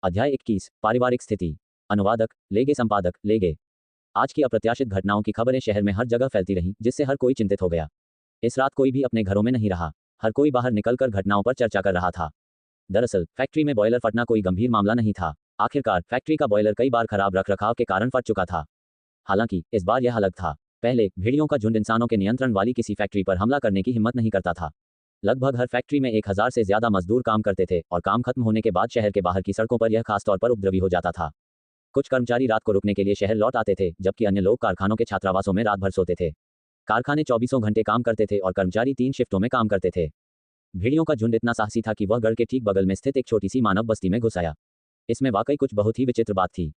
अध्याय 21 पारिवारिक स्थिति। अनुवादक लेगे, संपादक लेगे। आज की अप्रत्याशित घटनाओं की खबरें शहर में हर जगह फैलती रहीं, जिससे हर कोई चिंतित हो गया। इस रात कोई भी अपने घरों में नहीं रहा। हर कोई बाहर निकलकर घटनाओं पर चर्चा कर रहा था। दरअसल फैक्ट्री में बॉयलर फटना कोई गंभीर मामला नहीं था। आखिरकार फैक्ट्री का बॉयलर कई बार खराब रखरखाव के कारण फट चुका था। हालांकि इस बार यह अलग था। पहले भेड़ियों का झुंड इंसानों के नियंत्रण वाली किसी फैक्ट्री पर हमला करने की हिम्मत नहीं करता था। लगभग हर फैक्ट्री में 1000 से ज्यादा मजदूर काम करते थे और काम खत्म होने के बाद शहर के बाहर की सड़कों पर यह खास तौर पर उपद्रवी हो जाता था। कुछ कर्मचारी रात को रुकने के लिए शहर लौट आते थे, जबकि अन्य लोग कारखानों के छात्रावासों में रात भर सोते थे। कारखाने 24 घंटे काम करते थे और कर्मचारी 3 शिफ्टों में काम करते थे। भेड़ियों का झुंड इतना साहसी था कि वह गढ़ के ठीक बगल में स्थित एक छोटी सी मानव बस्ती में घुस आया। इसमें वाकई कुछ बहुत ही विचित्र बात थी।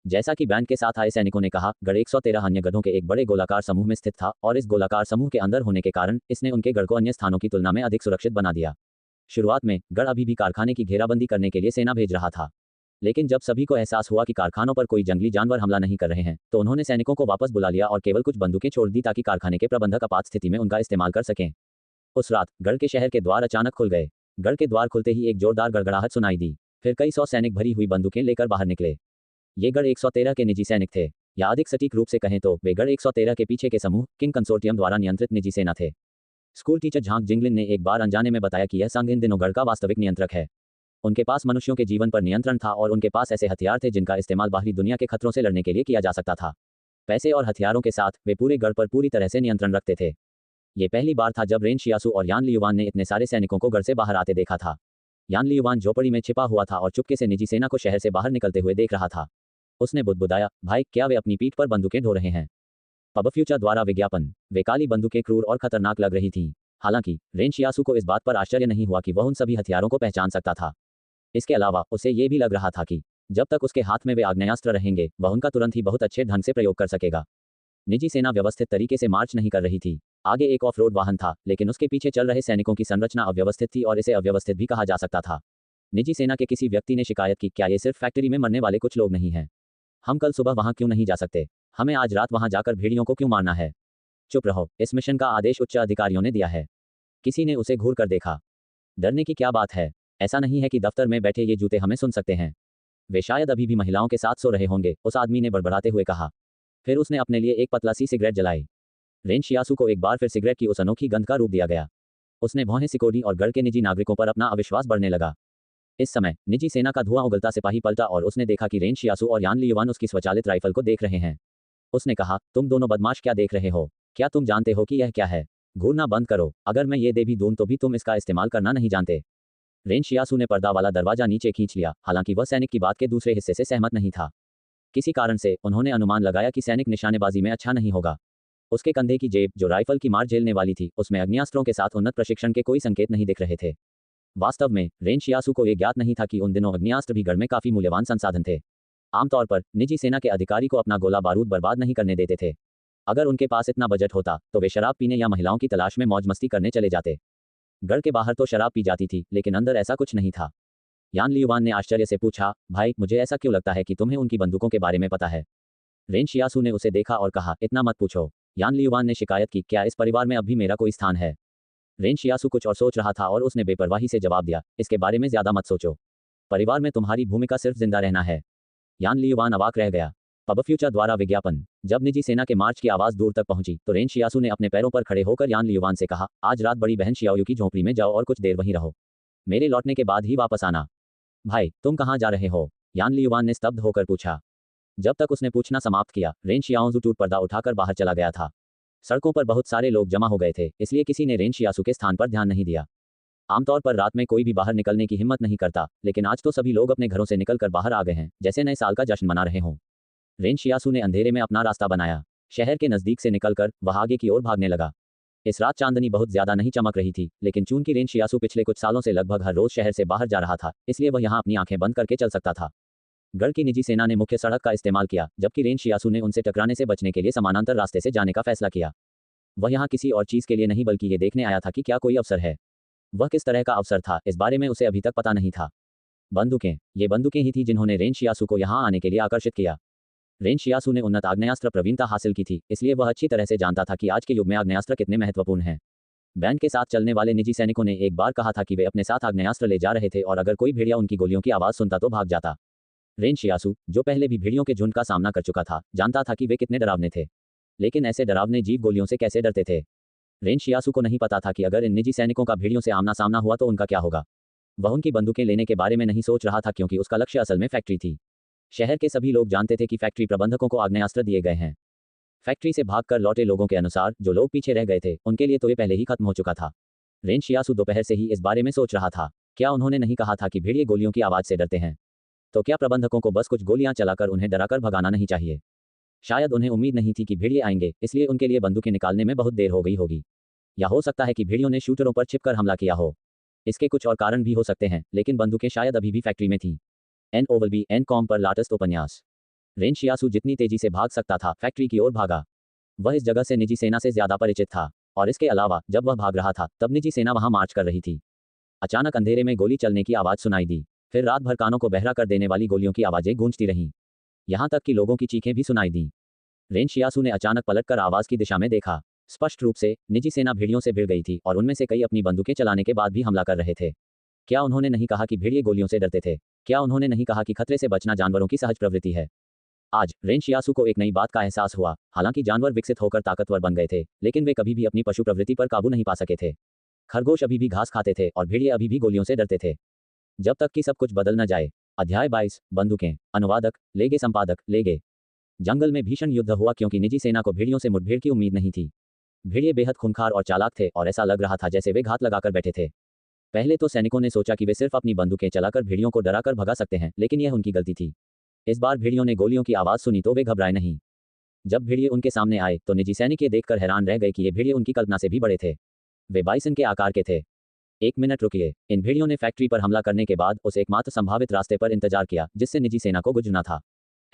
जैसा कि बैंड के साथ आए सैनिकों ने कहा, गढ़ 113 अन्य गढ़ों के एक बड़े गोलाकार समूह में स्थित था और इस गोलाकार समूह के अंदर होने के कारण इसने उनके गढ़ को अन्य स्थानों की तुलना में अधिक सुरक्षित बना दिया। शुरुआत में गढ़ अभी भी कारखाने की घेराबंदी करने के लिए सेना भेज रहा था, लेकिन जब सभी को एहसास हुआ कि कारखानों पर कोई जंगली जानवर हमला नहीं कर रहे हैं, तो उन्होंने सैनिकों को वापस बुला लिया और केवल कुछ बंदूकें छोड़ दी ताकि कारखाने के प्रबंधक आपात स्थिति में उनका इस्तेमाल कर सकें। उस रात गढ़ के शहर के द्वार अचानक खुल गए। गढ़ के द्वार खुलते ही एक जोरदार गड़गड़ाहट सुनाई दी। फिर कई 100 सैनिक भरी हुई बंदूकें लेकर बाहर निकले। ये गढ़ 113 के निजी सैनिक थे, या अधिक सटीक रूप से कहें तो वे गढ़ 113 के पीछे के समूह किंग कंसोर्टियम द्वारा नियंत्रित निजी सेना थे। स्कूल टीचर झांक जिंगलिन ने एक बार अनजाने में बताया कि यह संघ इन दिनों गढ़ का वास्तविक नियंत्रक है। उनके पास मनुष्यों के जीवन पर नियंत्रण था और उनके पास ऐसे हथियार थे जिनका इस्तेमाल बाहरी दुनिया के खतरों से लड़ने के लिए किया जा सकता था। पैसे और हथियारों के साथ वे पूरे गढ़ पर पूरी तरह से नियंत्रण रखते थे। ये पहली बार था जब रेन शियासु और यान लियुवान ने इतने सारे सैनिकों को गढ़ से बाहर आते देखा था। यान लियुवान झोपड़ी में छिपा हुआ था और चुपके से निजी सेना को शहर से बाहर निकलते हुए देख रहा था। उसने बुदबुदाया, भाई क्या वे अपनी पीठ पर बंदूकें ढो रहे हैं? पब फ्यूचर द्वारा विज्ञापन। वे काली बंदूकें क्रूर और खतरनाक लग रही थीं। हालांकि रेन शियासु को इस बात पर आश्चर्य नहीं हुआ कि वह उन सभी हथियारों को पहचान सकता था। इसके अलावा उसे ये भी लग रहा था कि जब तक उसके हाथ में वे आग्नेयास्त्र रहेंगे, वह उनका तुरंत ही बहुत अच्छे ढंग से प्रयोग कर सकेगा। निजी सेना व्यवस्थित तरीके से मार्च नहीं कर रही थी। आगे एक ऑफ रोड वाहन था, लेकिन उसके पीछे चल रहे सैनिकों की संरचना अव्यवस्थित थी और इसे अव्यवस्थित भी कहा जा सकता था। निजी सेना के किसी व्यक्ति ने शिकायत की, क्या ये सिर्फ फैक्ट्री में मरने वाले कुछ लोग नहीं हैं? हम कल सुबह वहां क्यों नहीं जा सकते? हमें आज रात वहां जाकर भेड़ियों को क्यों मारना है? चुप रहो, इस मिशन का आदेश उच्च अधिकारियों ने दिया है। किसी ने उसे घूर कर देखा। डरने की क्या बात है? ऐसा नहीं है कि दफ्तर में बैठे ये जूते हमें सुन सकते हैं। वे शायद अभी भी महिलाओं के साथ सो रहे होंगे, उस आदमी ने बड़बड़ाते हुए कहा। फिर उसने अपने लिए एक पतला सी सिगरेट जलाई। रेन शियासु को एक बार फिर सिगरेट की उस अनोखी गंध का रूप दिया गया। उसने भौहें सिकोड़ी और गढ़ के निजी नागरिकों पर अपना अविश्वास बढ़ने लगा। इस समय निजी सेना का धुआं उगलता सिपाही पलटा और उसने देखा कि रेन शियासु और यान लियुवान उसकी स्वचालित राइफल को देख रहे हैं। उसने कहा, तुम दोनों बदमाश क्या देख रहे हो? क्या तुम जानते हो कि यह क्या है? घूरना बंद करो। अगर मैं ये दे भी दूं तो भी तुम इसका इस्तेमाल करना नहीं जानते। रेन शियासु ने पर्दा वाला दरवाजा नीचे खींच लिया। हालांकि वह सैनिक की बात के दूसरे हिस्से से सहमत नहीं था। किसी कारण से उन्होंने अनुमान लगाया कि सैनिक निशानेबाजी में अच्छा नहीं होगा। उसके कंधे की जेब, जो राइफल की मार झेलने वाली थी, उसमें अग्नियास्त्रों के साथ उन्नत प्रशिक्षण के कोई संकेत नहीं दिख रहे थे। वास्तव में रेन शियासु को यह ज्ञात नहीं था कि उन दिनों अग्नियास्त्र भी गढ़ में काफी मूल्यवान संसाधन थे। आमतौर पर निजी सेना के अधिकारी को अपना गोला बारूद बर्बाद नहीं करने देते थे। अगर उनके पास इतना बजट होता तो वे शराब पीने या महिलाओं की तलाश में मौज मस्ती करने चले जाते। गढ़ के बाहर तो शराब पी जाती थी, लेकिन अंदर ऐसा कुछ नहीं था। यान लियुवान ने आश्चर्य से पूछा, भाई मुझे ऐसा क्यों लगता है कि तुम्हें उनकी बंदूकों के बारे में पता है? रेन शियासु ने उसे देखा और कहा, इतना मत पूछो। यान लियुवान ने शिकायत की, क्या इस परिवार में अब भी मेरा कोई स्थान है? रेन शियासु कुछ और सोच रहा था और उसने बेपरवाही से जवाब दिया, इसके बारे में ज्यादा मत सोचो। परिवार में तुम्हारी भूमिका सिर्फ जिंदा रहना है। यान लियुवान अवाक रह गया। पब फ्यूचर द्वारा विज्ञापन। जब निजी सेना के मार्च की आवाज दूर तक पहुंची तो रेन शियासु ने अपने पैरों पर खड़े होकर यान लियुवान से कहा, आज रात बड़ी बहन शियाओयू की झोंपड़ी में जाओ और कुछ देर वहीं रहो। मेरे लौटने के बाद ही वापस आना। भाई तुम कहाँ जा रहे हो? यान लियुवान ने स्तब्ध होकर पूछा। जब तक उसने पूछना समाप्त किया, रेन शियाओजू टूट पर्दा उठाकर बाहर चला गया था। सड़कों पर बहुत सारे लोग जमा हो गए थे, इसलिए किसी ने रेन शियासु के स्थान पर ध्यान नहीं दिया। आमतौर पर रात में कोई भी बाहर निकलने की हिम्मत नहीं करता, लेकिन आज तो सभी लोग अपने घरों से निकलकर बाहर आ गए हैं, जैसे नए साल का जश्न मना रहे हों। रेन शियासु ने अंधेरे में अपना रास्ता बनाया। शहर के नजदीक से निकलकर वह आगे की ओर भागने लगा। इस रात चांदनी बहुत ज्यादा नहीं चमक रही थी, लेकिन चूंकि रेन शियासु पिछले कुछ सालों से लगभग हर रोज शहर से बाहर जा रहा था, इसलिए वह यहां अपनी आंखें बंद करके चल सकता था। गढ़ की निजी सेना ने मुख्य सड़क का इस्तेमाल किया, जबकि रेन शियासु ने उनसे टकराने से बचने के लिए समानांतर रास्ते से जाने का फैसला किया। वह यहाँ किसी और चीज के लिए नहीं बल्कि ये देखने आया था कि क्या कोई अवसर है। वह किस तरह का अवसर था, इस बारे में उसे अभी तक पता नहीं था। बंदूकें, ये बंदूकें ही थी जिन्होंने रेन शियासु को यहाँ आने के लिए आकर्षित किया। रेन शियासु ने उन्नत आग्नेयास्त्र प्रवीणता हासिल की थी, इसलिए वह अच्छी तरह से जानता था कि आज के युग में आग्नेयास्त्र कितने महत्वपूर्ण हैं। बैंड के साथ चलने वाले निजी सैनिकों ने एक बार कहा था कि वे अपने साथ आग्नेयास्त्र ले जा रहे थे और अगर कोई भेड़िया उनकी गोलियों की आवाज सुनता तो भाग जाता। रेन शियासु, जो पहले भी भेड़ियों के झुंड का सामना कर चुका था, जानता था कि वे कितने डरावने थे। लेकिन ऐसे डरावने जीव गोलियों से कैसे डरते थे? रेन शियासु को नहीं पता था कि अगर इन निजी सैनिकों का भेड़ियों से आमना सामना हुआ तो उनका क्या होगा। वह उनकी बंदूकें लेने के बारे में नहीं सोच रहा था क्योंकि उसका लक्ष्य असल में फैक्ट्री थी। शहर के सभी लोग जानते थे कि फैक्ट्री प्रबंधकों को आग्नेयास्त्र दिए गए हैं। फैक्ट्री से भागकर लौटे लोगों के अनुसार जो लोग पीछे रह गए थे उनके लिए तो ये पहले ही खत्म हो चुका था। रेन शियासु दोपहर से ही इस बारे में सोच रहा था। क्या उन्होंने नहीं कहा था कि भेड़िए गोलियों की आवाज से डरते हैं? तो क्या प्रबंधकों को बस कुछ गोलियां चलाकर उन्हें डराकर भगाना नहीं चाहिए? शायद उन्हें उम्मीद नहीं थी कि भेड़िए आएंगे, इसलिए उनके लिए बंदूकें निकालने में बहुत देर हो गई होगी। या हो सकता है कि भेड़ियों ने शूटरों पर छिपकर हमला किया हो। इसके कुछ और कारण भी हो सकते हैं, लेकिन बंदूकें शायद अभी भी फैक्ट्री में थीं। एन ओवल बी एन कॉम पर लाटस्ट उपन्यास। रेन शियासु जितनी तेजी से भाग सकता था फैक्ट्री की ओर भागा। वह इस जगह से निजी सेना से ज्यादा परिचित था, और इसके अलावा जब वह भाग रहा था तब निजी सेना वहां मार्च कर रही थी। अचानक अंधेरे में गोली चलने की आवाज सुनाई दी। फिर रात भर कानों को बहरा कर देने वाली गोलियों की आवाजें गूंजती रहीं। यहां तक कि लोगों की चीखें भी सुनाई दी। रेन शियासु ने अचानक पलटकर आवाज की दिशा में देखा। स्पष्ट रूप से निजी सेना भेड़ियों से भिड़ गई थी और उनमें से कई अपनी बंदूकें चलाने के बाद भी हमला कर रहे थे। क्या उन्होंने नहीं कहा कि भेड़िए गोलियों से डरते थे? क्या उन्होंने नहीं कहा कि खतरे से बचना जानवरों की सहज प्रवृत्ति है? आज रेन शियासु को एक नई बात का एहसास हुआ। हालांकि जानवर विकसित होकर ताकतवर बन गए थे, लेकिन वे कभी भी अपनी पशु प्रवृत्ति पर काबू नहीं पा सके थे। खरगोश अभी भी घास खाते थे और भेड़िए अभी भी गोलियों से डरते थे। जब तक कि सब कुछ बदल न जाए। अध्याय 22 बंदूकें। अनुवादक लेगे संपादक लेगे। जंगल में भीषण युद्ध हुआ क्योंकि निजी सेना को भेड़ियों से मुठभेड़ की उम्मीद नहीं थी। भेड़िए बेहद खूंखार और चालाक थे और ऐसा लग रहा था जैसे वे घात लगाकर बैठे थे। पहले तो सैनिकों ने सोचा कि वे सिर्फ अपनी बंदूकें चलाकर भेड़ियों को डराकर भगा सकते हैं, लेकिन यह उनकी गलती थी। इस बार भेड़ियों ने गोलियों की आवाज सुनी तो वे घबराए नहीं। जब भेड़िए उनके सामने आए तो निजी सैनिक ये देखकर हैरान रह गए कि ये भेड़िए उनकी कल्पना से भी बड़े थे। वे बाइसन के आकार के थे। एक मिनट रुकिए। इन भेड़ियों ने फैक्ट्री पर हमला करने के बाद उस एकमात्र संभावित रास्ते पर इंतजार किया जिससे निजी सेना को गुजरना था।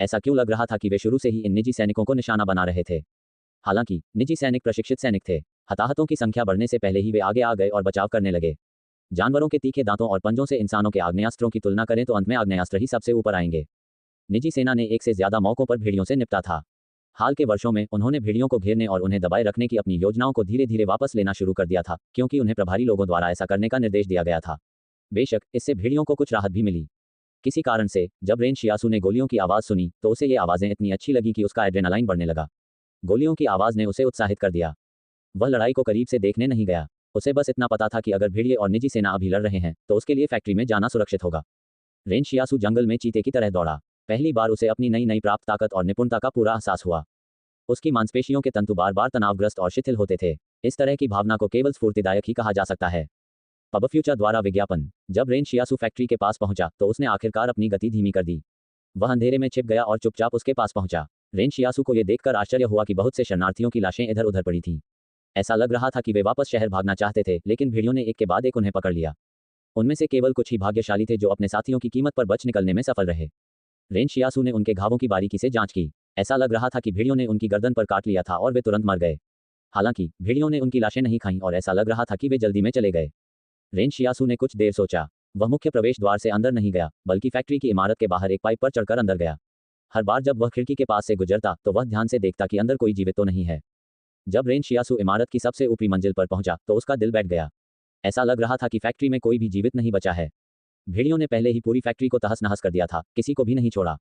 ऐसा क्यों लग रहा था कि वे शुरू से ही इन निजी सैनिकों को निशाना बना रहे थे? हालांकि निजी सैनिक प्रशिक्षित सैनिक थे। हताहतों की संख्या बढ़ने से पहले ही वे आगे आ गए और बचाव करने लगे। जानवरों के तीखे दांतों और पंजों से इंसानों के आग्नेयास्त्रों की तुलना करें तो अंत में आग्नेयास्त्र ही सबसे ऊपर आएंगे। निजी सेना ने एक से ज्यादा मौकों पर भेड़ियों से निपटा था। हाल के वर्षों में उन्होंने भेड़ियों को घेरने और उन्हें दबाए रखने की अपनी योजनाओं को धीरे धीरे वापस लेना शुरू कर दिया था, क्योंकि उन्हें प्रभारी लोगों द्वारा ऐसा करने का निर्देश दिया गया था। बेशक इससे भेड़ियों को कुछ राहत भी मिली। किसी कारण से जब रेन शियासु ने गोलियों की आवाज सुनी तो उसे ये आवाजें इतनी अच्छी लगी कि उसका एड्रेनालाइन बढ़ने लगा। गोलियों की आवाज ने उसे उत्साहित कर दिया। वह लड़ाई को करीब से देखने नहीं गया। उसे बस इतना पता था कि अगर भेड़िए और निजी सेना अभी लड़ रहे हैं तो उसके लिए फैक्ट्री में जाना सुरक्षित होगा। रेन शियासु जंगल में चीते की तरह दौड़ा। पहली बार उसे अपनी नई नई प्राप्त ताकत और निपुणता का पूरा एहसास हुआ। उसकी मांसपेशियों के तंतु बार बार तनावग्रस्त और शिथिल होते थे। इस तरह की भावना को केवल स्फूर्तिदायक ही कहा जा सकता है। पब फ्यूचर द्वारा विज्ञापन। जब रेन शियासु फैक्ट्री के पास पहुंचा तो उसने आखिरकार अपनी गति धीमी कर दी। वह अंधेरे में छिप गया और चुपचाप उसके पास पहुंचा। रेन शियासु को यह देखकर आश्चर्य हुआ कि बहुत से शरणार्थियों की लाशें इधर उधर पड़ी थीं। ऐसा लग रहा था कि वे वापस शहर भागना चाहते थे, लेकिन भेड़ियों ने एक के बाद एक उन्हें पकड़ लिया। उनमें से केवल कुछ ही भाग्यशाली थे जो अपने साथियों की कीमत पर बच निकलने में सफल रहे। रेन शियासु ने उनके घावों की बारीकी से जांच की। ऐसा लग रहा था कि भेड़ियों ने उनकी गर्दन पर काट लिया था और वे तुरंत मर गए। हालांकि भेड़ियों ने उनकी लाशें नहीं खाईं और ऐसा लग रहा था कि वे जल्दी में चले गए। रेन शियासु ने कुछ देर सोचा। वह मुख्य प्रवेश द्वार से अंदर नहीं गया, बल्कि फैक्ट्री की इमारत के बाहर एक पाइप पर चढ़कर अंदर गया। हर बार जब वह खिड़की के पास से गुजरता तो वह ध्यान से देखता कि अंदर कोई जीवित तो नहीं है। जब रेन शियासु इमारत की सबसे ऊपरी मंजिल पर पहुंचा तो उसका दिल बैठ गया। ऐसा लग रहा था कि फैक्ट्री में कोई भी जीवित नहीं बचा है। भेड़ियों ने पहले ही पूरी फैक्ट्री को तहस नहस कर दिया था, किसी को भी नहीं छोड़ा।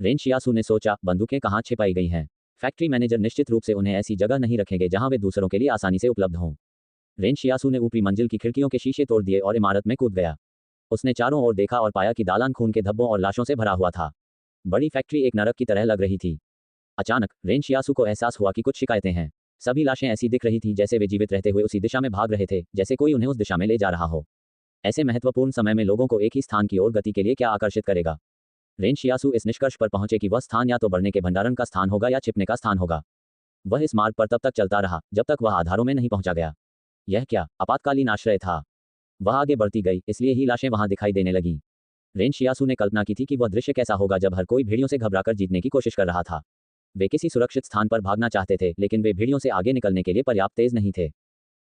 रेन शियासु ने सोचा, बंदूकें कहाँ छिपाई गई हैं? फैक्ट्री मैनेजर निश्चित रूप से उन्हें ऐसी जगह नहीं रखेंगे जहां वे दूसरों के लिए आसानी से उपलब्ध हों। रेन शियासु ने ऊपरी मंजिल की खिड़कियों के शीशे तोड़ दिए और इमारत में कूद गया। उसने चारों ओर देखा और पाया कि दालान खून के धब्बों और लाशों से भरा हुआ था। बड़ी फैक्ट्री एक नरक की तरह लग रही थी। अचानक रेन शियासु को एहसास हुआ कि कुछ शिकायतें हैं। सभी लाशें ऐसी दिख रही थी जैसे वे जीवित रहते हुए उसी दिशा में भाग रहे थे, जैसे कोई उन्हें उस दिशा में ले जा रहा हो। ऐसे महत्वपूर्ण समय में लोगों को एक ही स्थान की ओर गति के लिए क्या आकर्षित करेगा? रेन शियासु इस निष्कर्ष पर पहुंचे कि वह स्थान या तो बढ़ने के भंडारण का स्थान होगा या छिपने का स्थान होगा। वह इस मार्ग पर तब तक चलता रहा जब तक वह आधारों में नहीं पहुंचा गया। यह क्या आपातकालीन आश्रय था? वह आगे बढ़ती गई, इसलिए ही लाशें वहां दिखाई देने लगीं। रेन शियासु ने कल्पना की थी कि वह दृश्य कैसा होगा जब हर कोई भेड़ियों से घबराकर जीतने की कोशिश कर रहा था। वे किसी सुरक्षित स्थान पर भागना चाहते थे, लेकिन वे भेड़ियों से आगे निकलने के लिए पर्याप्त तेज नहीं थे।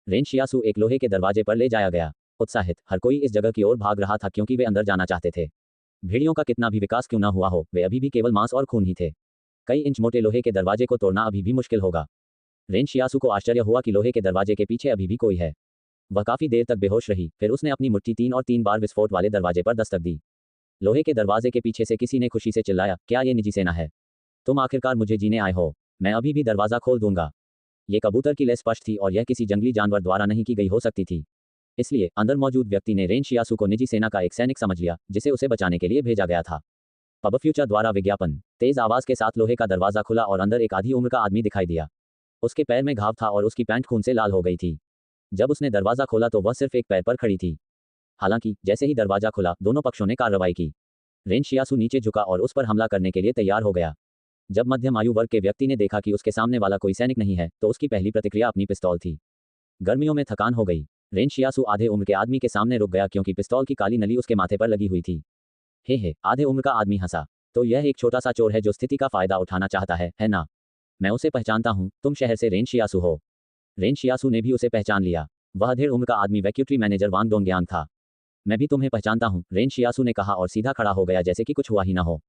रेन शियासु एक लोहे के दरवाजे पर ले जाया गया। उत्साहित हर कोई इस जगह की ओर भाग रहा था क्योंकि वे अंदर जाना चाहते थे। भेड़ियों का कितना भी विकास क्यों न हुआ हो, वे अभी भी केवल मांस और खून ही थे। कई इंच मोटे लोहे के दरवाजे को तोड़ना अभी भी मुश्किल होगा। रेन शियासु को आश्चर्य हुआ कि लोहे के दरवाजे के पीछे अभी भी कोई है। वह काफी देर तक बेहोश रही, फिर उसने अपनी मुट्ठी 3 और 3 बार विस्फोट वाले दरवाजे पर दस्तक दी। लोहे के दरवाजे के पीछे से किसी ने खुशी से चिल्लाया, क्या ये निजी सेना है? तुम आखिरकार मुझे जीने आए हो। मैं अभी भी दरवाजा खोल दूंगा। ये कबूतर की लय स्पष्ट थी और यह किसी जंगली जानवर द्वारा नहीं की गई हो सकती थी। इसलिए अंदर मौजूद व्यक्ति ने रेन शियासु को निजी सेना का एक सैनिक समझ लिया, जिसे उसे बचाने के लिए भेजा गया था। पब फ्यूचर द्वारा विज्ञापन। तेज आवाज के साथ लोहे का दरवाजा खुला और अंदर एक आधी उम्र का आदमी दिखाई दिया। उसके पैर में घाव था और उसकी पैंट खून से लाल हो गई थी। जब उसने दरवाजा खोला तो वह सिर्फ एक पैर पर खड़ी थी। हालांकि जैसे ही दरवाजा खुला, दोनों पक्षों ने कार्रवाई की। रेन शियासु नीचे झुका और उस पर हमला करने के लिए तैयार हो गया। जब मध्यम आयु वर्ग के व्यक्ति ने देखा कि उसके सामने वाला कोई सैनिक नहीं है, तो उसकी पहली प्रतिक्रिया अपनी पिस्तौल थी। गर्मियों में थकान हो गई। रेन शियासु आधे उम्र के आदमी के सामने रुक गया क्योंकि पिस्तौल की काली नली उसके माथे पर लगी हुई थी। हे, आधे उम्र का आदमी हंसा। तो यह एक छोटा सा चोर है जो स्थिति का फायदा उठाना चाहता है ना? मैं उसे पहचानता हूँ, तुम शहर से रेन शियासु हो। रेन शियासु ने भी उसे पहचान लिया। वह अधेड़ उम्र का आदमी वैक्यूट्री मैनेजर वांग डोंगयांग था। मैं भी तुम्हें पहचानता हूँ, रेन शियासु ने कहा और सीधा खड़ा हो गया जैसे कि कुछ हुआ ही ना हो।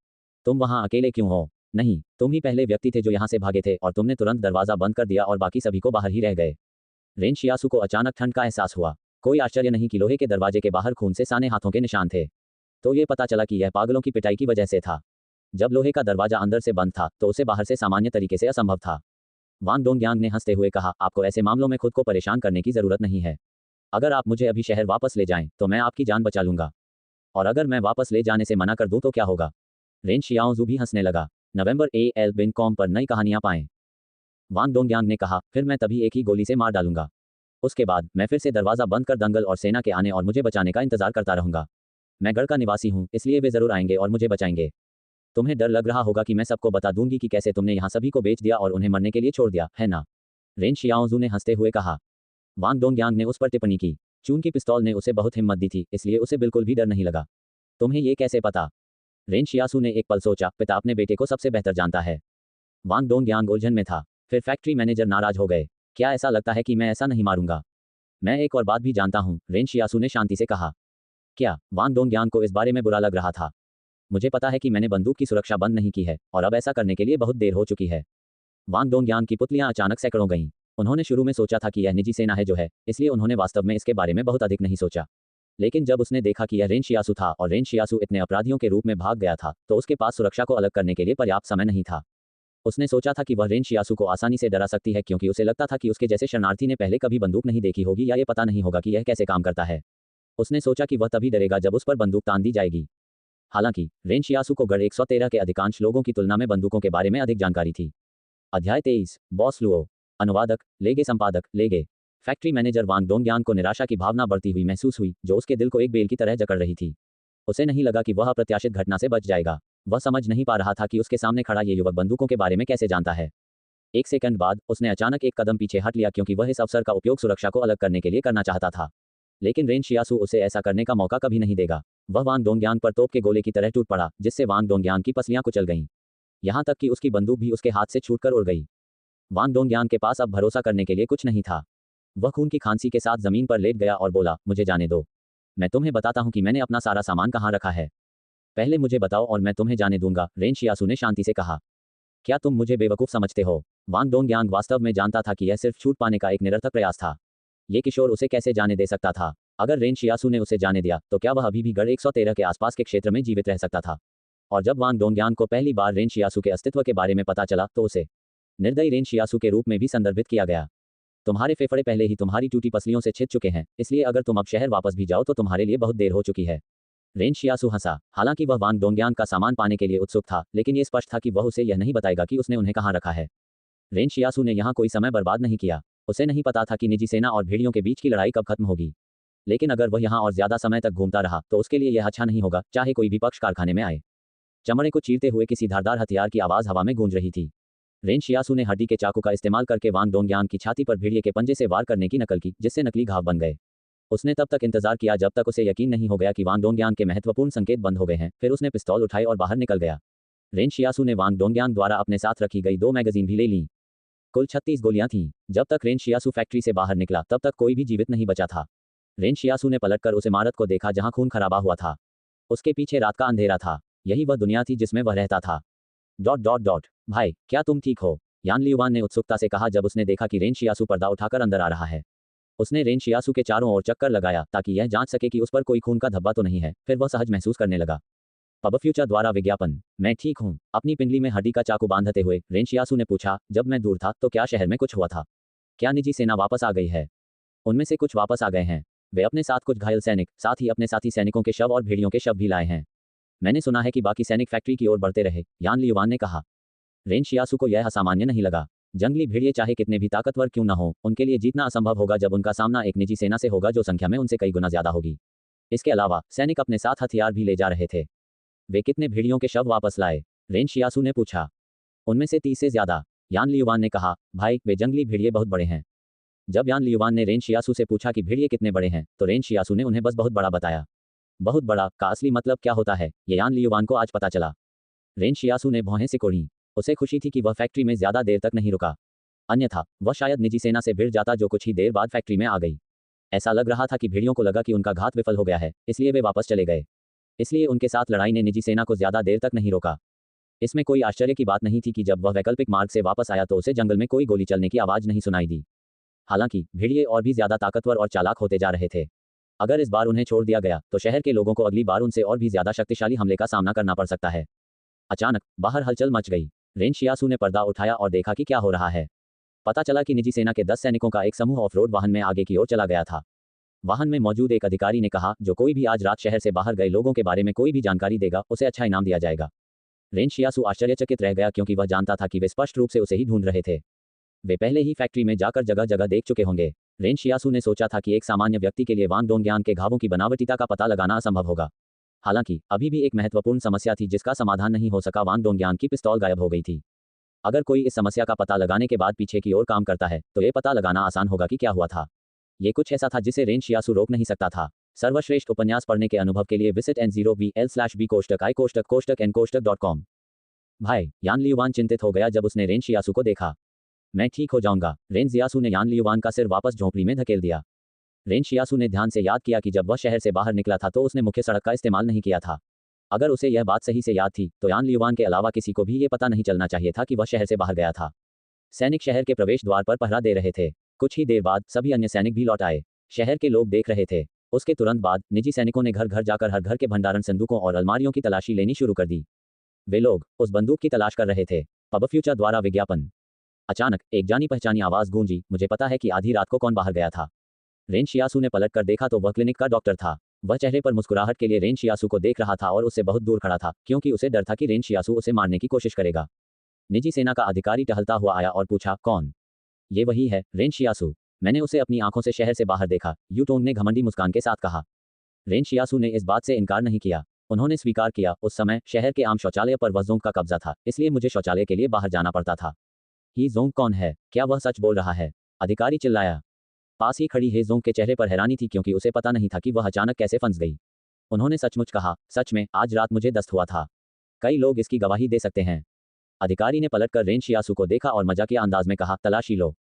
तुम वहाँ अकेले क्यों हो? नहीं, तुम ही पहले व्यक्ति थे जो यहाँ से भागे थे और तुमने तुरंत दरवाजा बंद कर दिया और बाकी सभी को बाहर ही रह गए। रेन शियासु को अचानक ठंड का एहसास हुआ। कोई आश्चर्य नहीं कि लोहे के दरवाजे के बाहर खून से साने हाथों के निशान थे। तो ये पता चला कि यह पागलों की पिटाई की वजह से था। जब लोहे का दरवाजा अंदर से बंद था तो उसे बाहर से सामान्य तरीके से असंभव था। वांग डोंगयांग ने हंसते हुए कहा, आपको ऐसे मामलों में खुद को परेशान करने की जरूरत नहीं है। अगर आप मुझे अभी शहर वापस ले जाएं तो मैं आपकी जान बचा लूंगा। और अगर मैं वापस ले जाने से मना कर दूं तो क्या होगा? रेन शियाओजू भी हंसने लगा। नवंबर AL.com पर नई कहानियां पाएं। वांग डोंगयांग ने कहा, फिर मैं तभी एक ही गोली से मार डालूंगा। उसके बाद मैं फिर से दरवाजा बंद कर दंगल और सेना के आने और मुझे बचाने का इंतजार करता रहूंगा। मैं गढ़ का निवासी हूं, इसलिए वे जरूर आएंगे और मुझे बचाएंगे। तुम्हें डर लग रहा होगा कि मैं सबको बता दूंगी कि कैसे तुमने यहाँ सभी को बेच दिया और उन्हें मरने के लिए छोड़ दिया, है ना? रेन शियाओजू ने हंसते हुए कहा। वांग डोंगयांग ने उस पर टिप्पणी की। चून की पिस्तौल ने उसे बहुत हिम्मत दी थी, इसलिए उसे बिल्कुल भी डर नहीं लगा। तुम्हें ये कैसे पता? रेन शियासु ने एक पल सोचा। पिता अपने बेटे को सबसे बेहतर जानता है। वांग डोंगयांग उलझन में था। फिर फैक्ट्री मैनेजर नाराज हो गए। क्या ऐसा लगता है कि मैं ऐसा नहीं मारूंगा? मैं एक और बात भी जानता हूं, रेन शियासु ने शांति से कहा। क्या? वांग डोंगयांग को इस बारे में बुरा लग रहा था। मुझे पता है कि मैंने बंदूक की सुरक्षा बंद नहीं की है और अब ऐसा करने के लिए बहुत देर हो चुकी है। वांग डोंगयांग की पुतलियां अचानक सैकड़ों गईं। उन्होंने शुरू में सोचा था कि यह निजी सेना है जो है, इसलिए उन्होंने वास्तव में इसके बारे में बहुत अधिक नहीं सोचा। लेकिन जब उसने देखा कि यह रेन शियासु था और रेन शियासु इतने अपराधियों के रूप में भाग गया था, तो उसके पास सुरक्षा को अलग करने के लिए पर्याप्त समय नहीं था। उसने सोचा था कि वह रेन शियासु को आसानी से डरा सकती है क्योंकि उसे लगता था कि उसके जैसे शरणार्थी ने पहले कभी बंदूक नहीं देखी होगी या ये पता नहीं होगा कि यह कैसे काम करता है। उसने सोचा कि वह तभी डरेगा जब उस पर बंदूक तान दी जाएगी। हालांकि रेन शियासु को गढ़ 113 के अधिकांश लोगों की तुलना में बंदूकों के बारे में अधिक जानकारी थी। अध्याय 23। Boss Luo. अनुवादक लेगे, संपादक लेगे। फैक्ट्री मैनेजर वांग डोंगयांग को निराशा की भावना बढ़ती हुई महसूस हुई, जो उसके दिल को एक बेल की तरह जकड़ रही थी। उसे नहीं लगा कि वह अप्रत्याशित घटना से बच जाएगा। वह समझ नहीं पा रहा था कि उसके सामने खड़ा ये युवक बंदूकों के बारे में कैसे जानता है। एक सेकंड बाद उसने अचानक एक कदम पीछे हट लिया क्योंकि वह इस अवसर का उपयोग सुरक्षा को अलग करने के लिए करना चाहता था। लेकिन रेन शियासु उसे ऐसा करने का मौका कभी नहीं देगा। वह वांग डोंगयांग पर तोप के गोले की तरह टूट पड़ा, जिससे वांग डोंगयांग की पसलियां कुचल गईं। यहां तक कि उसकी बंदूक भी उसके हाथ से छूटकर उड़ गई। वांग डोंगयांग के पास अब भरोसा करने के लिए कुछ नहीं था। वह खून की खांसी के साथ जमीन पर लेट गया और बोला, मुझे जाने दो। मैं तुम्हें बताता हूं कि मैंने अपना सारा सामान कहां रखा है। पहले मुझे बताओ और मैं तुम्हें जाने दूंगा, रेन शियासु ने शांति से कहा। क्या तुम मुझे बेवकूफ समझते हो? वांग डोंगयांग वास्तव में जानता था कि यह सिर्फ छूट पाने का एक निरर्थक प्रयास था। ये किशोर उसे कैसे जाने दे सकता था? अगर रेन शियासु ने उसे जाने दिया तो क्या वह अभी भी गढ़ 113 के आसपास के क्षेत्र में जीवित रह सकता था? और जब वांग डोंगयांग को पहली बार रेन शियासु के अस्तित्व के बारे में पता चला तो उसे निर्दयी रेन शियासु के रूप में भी संदर्भित किया गया। तुम्हारे फेफड़े पहले ही तुम्हारी टूटी पसलियों से छिद चुके हैं, इसलिए अगर तुम अब शहर वापस भी जाओ तो तुम्हारे लिए बहुत देर हो चुकी है। रेन शियासु हंसा। हालांकि वह वांग डोंगयांग का सामान पाने के लिए उत्सुक था, लेकिन ये स्पष्ट था कि वह उसे यह नहीं बताएगा कि उसने उन्हें कहां रखा है। रेन शियासु ने यहाँ कोई समय बर्बाद नहीं किया। उसे नहीं पता था कि निजी सेना और भेड़ियों के बीच की लड़ाई कब खत्म होगी। लेकिन अगर वह यहाँ और ज्यादा समय तक घूमता रहा तो उसके लिए यह अच्छा नहीं होगा, चाहे कोई भी पक्ष कारखाने में आए। चमड़े को चीरते हुए किसी धारदार हथियार की आवाज हवा में गूंज रही थी। रेन शियासु ने हड्डी के चाकू का इस्तेमाल करके वांग डोंगयांग की छाती पर भेड़िए के पंजे से वार करने की नकल की, जिससे नकली घाव बन गए। उसने तब तक इंतजार किया जब तक उसे यकीन नहीं हो गया कि वांग डोंगयांग के महत्वपूर्ण संकेत बंद हो गए हैं। फिर उसने पिस्तौल उठाई और बाहर निकल गया। रेन शियासु ने वांग डोंगयांग द्वारा अपने साथ रखी गई 2 मैगजीन भी ले लीं। कुल 36 गोलियां थीं। जब तक रेन शियासु फैक्ट्री से बाहर निकला तब तक कोई भी जीवित नहीं बचा था। रेन शियासु ने पलटकर उस इमारत को देखा जहां खून खराबा हुआ था। उसके पीछे रात का अंधेरा था। यही वह दुनिया थी जिसमें वह रहता था। ... भाई, क्या तुम ठीक हो? यान लियुआन ने उत्सुकता से कहा जब उसने देखा कि रेन शियासु पर्दा उठाकर अंदर आ रहा है। उसने रेन शियासु के चारों ओर चक्कर लगाया ताकि यह जांच सके कि उस पर कोई खून का धब्बा तो नहीं है। फिर वह सहज महसूस करने लगा। पब फ्यूचर द्वारा विज्ञापन। मैं ठीक हूँ। अपनी पिंडली में हड्डी का चाकू बांधते हुए रेन शियासू ने पूछा, जब मैं दूर था तो क्या शहर में कुछ हुआ था? क्या निजी सेना वापस आ गई है? उनमें से कुछ वापस आ गए हैं। वे अपने साथ कुछ घायल सैनिक, साथ ही अपने साथी सैनिकों के शव और भेड़ियों के शव भी लाए हैं। मैंने सुना है कि बाकी सैनिक फैक्ट्री की ओर बढ़ते रहे, यान लियुवान ने कहा। रेन शियासू को यह असामान्य नहीं लगा। जंगली भेड़िए चाहे कितने भी ताकतवर क्यों न हो, उनके लिए जीतना असंभव होगा जब उनका सामना एक निजी सेना से होगा जो संख्या में उनसे कई गुना ज्यादा होगी। इसके अलावा सैनिक अपने साथ हथियार भी ले जा रहे थे। वे कितने भेड़ियों के शव वापस लाए? रेन शियासू ने पूछा। उनमें से 30 से ज्यादा, यान लियुवान ने कहा। भाई, वे जंगली भेड़िए बहुत बड़े हैं। जब यान लियुवान ने रेन शियासू से पूछा कि भेड़िए कितने बड़े हैं, तो रेन शियासू ने उन्हें बस बहुत बड़ा बताया। बहुत बड़ा का असली मतलब क्या होता है, ये यान लियुवान को आज पता चला। रेन शियासू ने भौहें सिकोड़ी। उसे खुशी थी कि वह फैक्ट्री में ज्यादा देर तक नहीं रुका, अन्यथा वह शायद निजी सेना से भिड़ जाता जो कुछ ही देर बाद फैक्ट्री में आ गई। ऐसा लग रहा था कि भेड़ियों को लगा कि उनका घात विफल हो गया है, इसलिए वे वापस चले गए। इसलिए उनके साथ लड़ाई ने निजी सेना को ज्यादा देर तक नहीं रोका। इसमें कोई आश्चर्य की बात नहीं थी कि जब वह वैकल्पिक मार्ग से वापस आया तो उसे जंगल में कोई गोली चलने की आवाज नहीं सुनाई दी। हालांकि भेड़िए और भी ज्यादा ताकतवर और चालाक होते जा रहे थे। अगर इस बार उन्हें छोड़ दिया गया तो शहर के लोगों को अगली बार उनसे और भी ज्यादा शक्तिशाली हमले का सामना करना पड़ सकता है। अचानक बाहर हलचल मच गई। रेन शियासू ने पर्दा उठाया और देखा कि क्या हो रहा है। पता चला कि निजी सेना के 10 सैनिकों का एक समूह ऑफ रोड वाहन में आगे की ओर चला गया था। वाहन में मौजूद एक अधिकारी ने कहा, जो कोई भी आज रात शहर से बाहर गए लोगों के बारे में कोई भी जानकारी देगा उसे अच्छा इनाम दिया जाएगा। रेन शियासू आश्चर्यचकित रह गया क्योंकि वह जानता था कि वे स्पष्ट रूप से उसे ही ढूंढ रहे थे। वे पहले ही फैक्ट्री में जाकर जगह जगह देख चुके होंगे। रेन शियासू ने सोचा था कि एक सामान्य व्यक्ति के लिए वांग डोंगयान के घावों की बनावटीता का पता लगाना असंभव होगा। हालांकि अभी भी एक महत्वपूर्ण समस्या थी जिसका समाधान नहीं हो सका। वांग डोंगयान की पिस्तौल गायब हो गई थी। अगर कोई इस समस्या का पता लगाने के बाद पीछे की ओर काम करता है तो ये पता लगाना आसान होगा कि क्या हुआ था। ये कुछ ऐसा था जिसे रेन शियासू रोक नहीं सकता था। सर्वश्रेष्ठ उपन्यास पढ़ने के अनुभव के लिए विजिट n0vl/b*i*n.com। भाई, यान लियुवान चिंतित हो गया जब उसने रेन शियासू को देखा। मैं ठीक हो जाऊंगा। रेन शियासू ने यान लियुवान का सिर वापस झोंपड़ी में धकेल दिया। रेन शियासू ने ध्यान से याद किया कि जब वह शहर से बाहर निकला था तो उसने मुख्य सड़क का इस्तेमाल नहीं किया था। अगर उसे यह बात सही से याद थी तो यान लियुवान के अलावा किसी को भी ये पता नहीं चलना चाहिए था कि वह शहर से बाहर गया था। सैनिक शहर के प्रवेश द्वार पर पहरा दे रहे थे। कुछ ही देर बाद सभी अन्य सैनिक भी लौट आए। शहर के लोग देख रहे थे। उसके तुरंत बाद निजी सैनिकों ने घर घर जाकर हर घर के भंडारण संदूकों और अलमारियों की तलाशी लेनी शुरू कर दी। वे लोग उस बंदूक की तलाश कर रहे थे। पब फ्यूचर द्वारा विज्ञापन। अचानक एक जानी पहचानी आवाज गूंजी, मुझे पता है कि आधी रात को कौन बाहर गया था। रेन शियासू ने पलट कर देखा तो वह क्लिनिक का डॉक्टर था। वह चेहरे पर मुस्कुराहट के लिए रेन शियासू को देख रहा था और उससे बहुत दूर खड़ा था क्योंकि उसे डर था कि रेन शियासू उसे मारने की कोशिश करेगा। निजी सेना का अधिकारी टहलता हुआ आया और पूछा, कौन? ये वही है, रेन शियासू। मैंने उसे अपनी आंखों से शहर से बाहर देखा, यूटोंग ने घमंडी मुस्कान के साथ कहा। रेन शियासू ने इस बात से इनकार नहीं किया। उन्होंने स्वीकार किया, उस समय शहर के आम शौचालय पर वह जोंग का कब्जा था, इसलिए मुझे शौचालय के लिए बाहर जाना पड़ता था। ही जोंग कौन है? क्या वह सच बोल रहा है? अधिकारी चिल्लाया। पास ही खड़ी हे जोंग के चेहरे पर हैरानी थी क्योंकि उसे पता नहीं था कि वह अचानक कैसे फंस गई। उन्होंने सचमुच कहा, सच में आज रात मुझे दस्त हुआ था। कई लोग इसकी गवाही दे सकते हैं। अधिकारी ने पलटकर रेन शियासू को देखा और मजाकिया अंदाज में कहा, तलाशी लो।